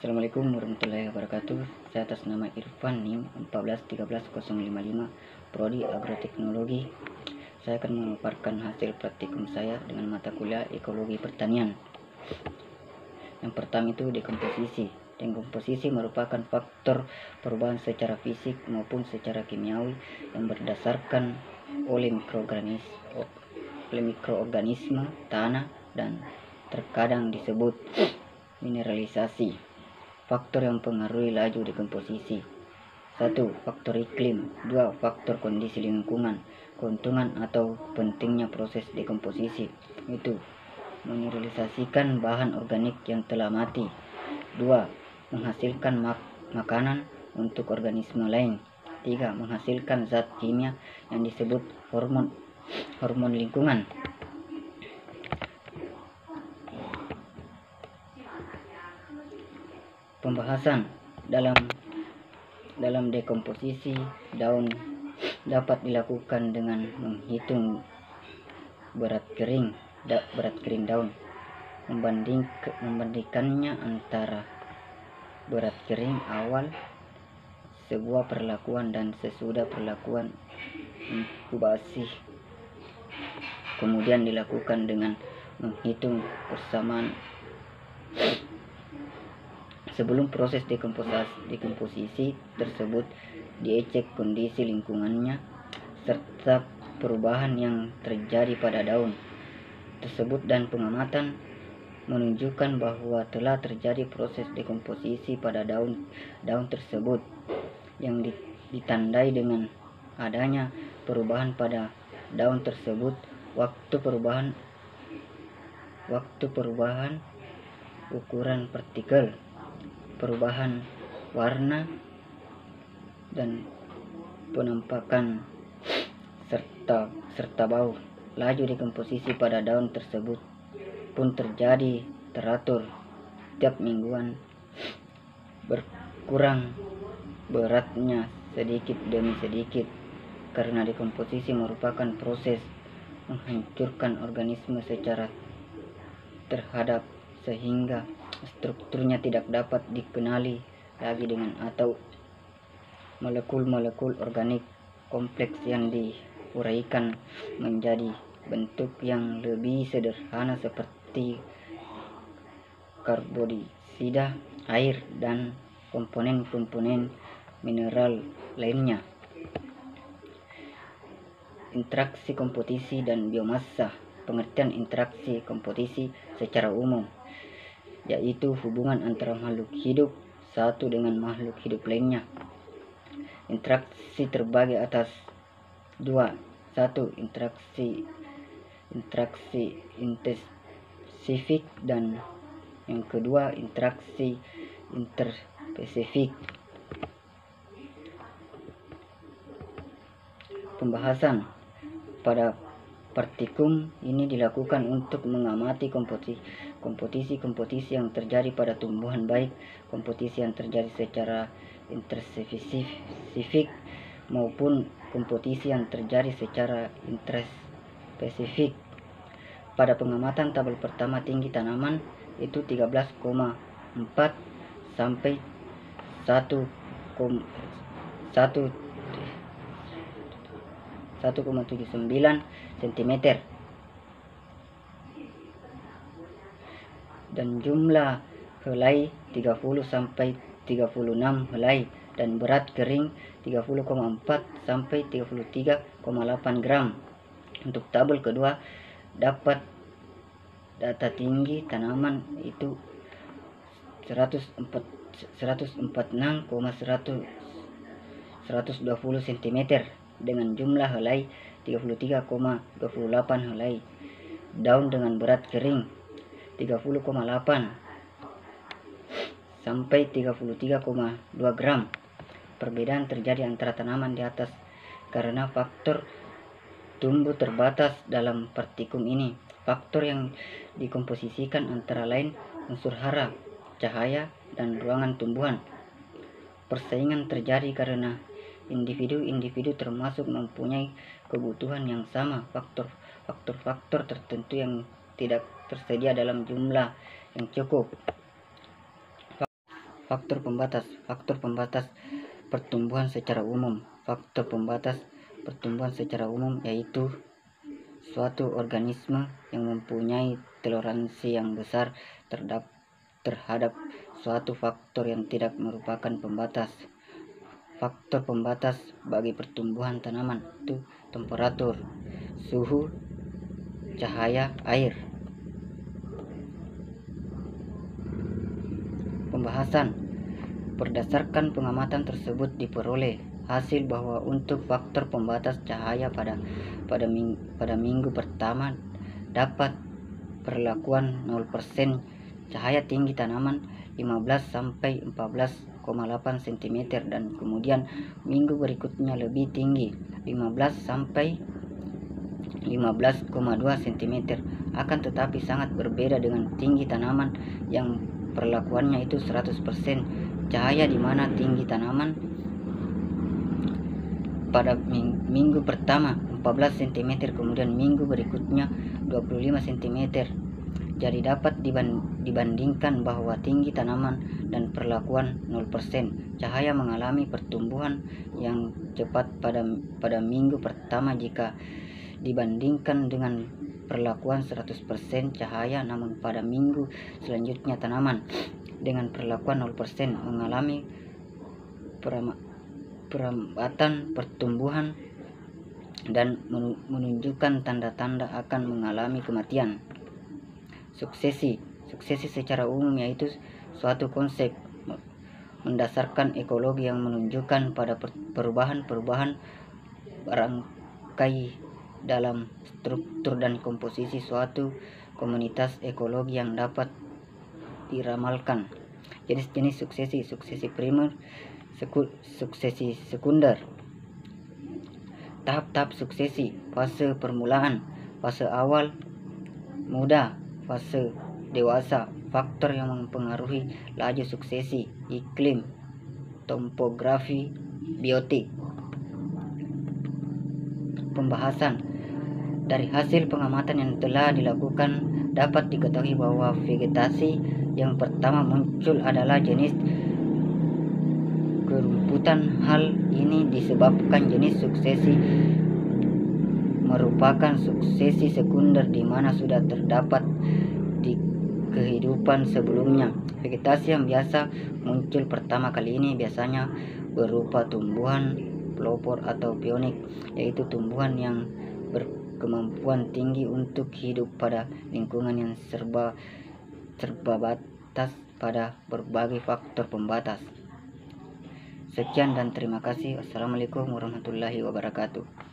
Assalamualaikum warahmatullahi wabarakatuh. Saya atas nama Irfan NIM 1413055 Prodi Agroteknologi. Saya akan memaparkan hasil praktikum saya dengan mata kuliah Ekologi Pertanian. Yang pertama itu dekomposisi. Dekomposisi merupakan faktor perubahan secara fisik maupun secara kimiawi yang berdasarkan oleh mikroorganisme tanah dan terkadang disebut mineralisasi. Faktor yang mempengaruhi laju dekomposisi: 1. Faktor iklim. 2. Faktor kondisi lingkungan. Keuntungan atau pentingnya proses dekomposisi itu mineralisasikan bahan organik yang telah mati. 2. Menghasilkan makanan untuk organisme lain. 3. Menghasilkan zat kimia yang disebut hormon lingkungan. Pembahasan dalam dekomposisi daun dapat dilakukan dengan menghitung berat kering daun, membandingkannya antara berat kering awal sebuah perlakuan dan sesudah perlakuan inkubasi. Kemudian dilakukan dengan menghitung persamaan sebelum proses dekomposisi tersebut, dicek kondisi lingkungannya serta perubahan yang terjadi pada daun tersebut, dan pengamatan menunjukkan bahwa telah terjadi proses dekomposisi pada daun tersebut yang ditandai dengan adanya perubahan pada daun tersebut, waktu perubahan ukuran partikel, perubahan warna dan penampakan serta bau. Laju dekomposisi pada daun tersebut pun terjadi teratur tiap mingguan, berkurang beratnya sedikit demi sedikit karena dekomposisi merupakan proses menghancurkan organisme secara terhadap sehingga strukturnya tidak dapat dikenali lagi dengan atau molekul-molekul organik kompleks yang diuraikan menjadi bentuk yang lebih sederhana seperti karbondioksida, air, dan komponen-komponen mineral lainnya. Interaksi kompetisi dan biomassa. Pengertian interaksi kompetisi secara umum yaitu hubungan antara makhluk hidup satu dengan makhluk hidup lainnya. Interaksi terbagi atas dua: 1. Interaksi interspesifik, dan yang kedua interaksi interspesifik. Pembahasan pada praktikum ini dilakukan untuk mengamati kompetisi yang terjadi pada tumbuhan, baik kompetisi yang terjadi secara interspesifik maupun kompetisi yang terjadi secara interspesifik. Pada pengamatan tabel pertama, tinggi tanaman itu 13,4 sampai 1,79 cm dan jumlah helai 30 sampai 36 helai dan berat kering 30,4 sampai 33,8 gram. Untuk tabel kedua dapat data tinggi tanaman itu 146,120 cm dengan jumlah helai 33,28 helai, daun dengan berat kering 30,8 sampai 33,2 gram. Perbedaan terjadi antara tanaman di atas karena faktor tumbuh terbatas dalam praktikum ini. Faktor yang dikomposisikan antara lain unsur hara, cahaya, dan ruangan tumbuhan. Persaingan terjadi karena individu termasuk mempunyai kebutuhan yang sama. Faktor tertentu yang tidak tersedia dalam jumlah yang cukup. Faktor pembatas pertumbuhan secara umum. Faktor pembatas pertumbuhan secara umum yaitu suatu organisme yang mempunyai toleransi yang besar terhadap suatu faktor yang tidak merupakan pembatas. Faktor pembatas bagi pertumbuhan tanaman itu temperatur, suhu, cahaya, air. Pembahasan. Berdasarkan pengamatan tersebut diperoleh hasil bahwa untuk faktor pembatas cahaya pada minggu pertama dapat perlakuan 0%, cahaya tinggi tanaman 15 sampai 14,8 cm, dan kemudian minggu berikutnya lebih tinggi 15 sampai 15,2 cm. Akan tetapi sangat berbeda dengan tinggi tanaman yang perlakuannya itu 100% cahaya, di mana tinggi tanaman pada minggu pertama 14 cm, kemudian minggu berikutnya 25 cm. Jadi dapat dibandingkan bahwa tinggi tanaman dan perlakuan 0%, cahaya mengalami pertumbuhan yang cepat pada minggu pertama jika dibandingkan dengan perlakuan 100% cahaya, namun pada minggu selanjutnya tanaman dengan perlakuan 0% mengalami perambatan pertumbuhan dan menunjukkan tanda-tanda akan mengalami kematian. Suksesi secara umum yaitu suatu konsep mendasarkan ekologi yang menunjukkan pada perubahan barangkai dalam struktur dan komposisi suatu komunitas ekologi yang dapat diramalkan. Jenis-jenis suksesi primer, suksesi sekunder. Tahap-tahap suksesi: fase permulaan, fase awal, muda, fase dewasa. Faktor yang mempengaruhi laju suksesi: iklim, topografi, biotik. Pembahasan. Dari hasil pengamatan yang telah dilakukan dapat diketahui bahwa vegetasi yang pertama muncul adalah jenis kerumputan. Hal ini disebabkan jenis suksesi merupakan suksesi sekunder di mana sudah terdapat di kehidupan sebelumnya. Vegetasi yang biasa muncul pertama kali ini biasanya berupa tumbuhan pelopor atau pionik, yaitu tumbuhan yang berkemampuan tinggi untuk hidup pada lingkungan yang serba batas pada berbagai faktor pembatas. Sekian dan terima kasih. Assalamualaikum warahmatullahi wabarakatuh.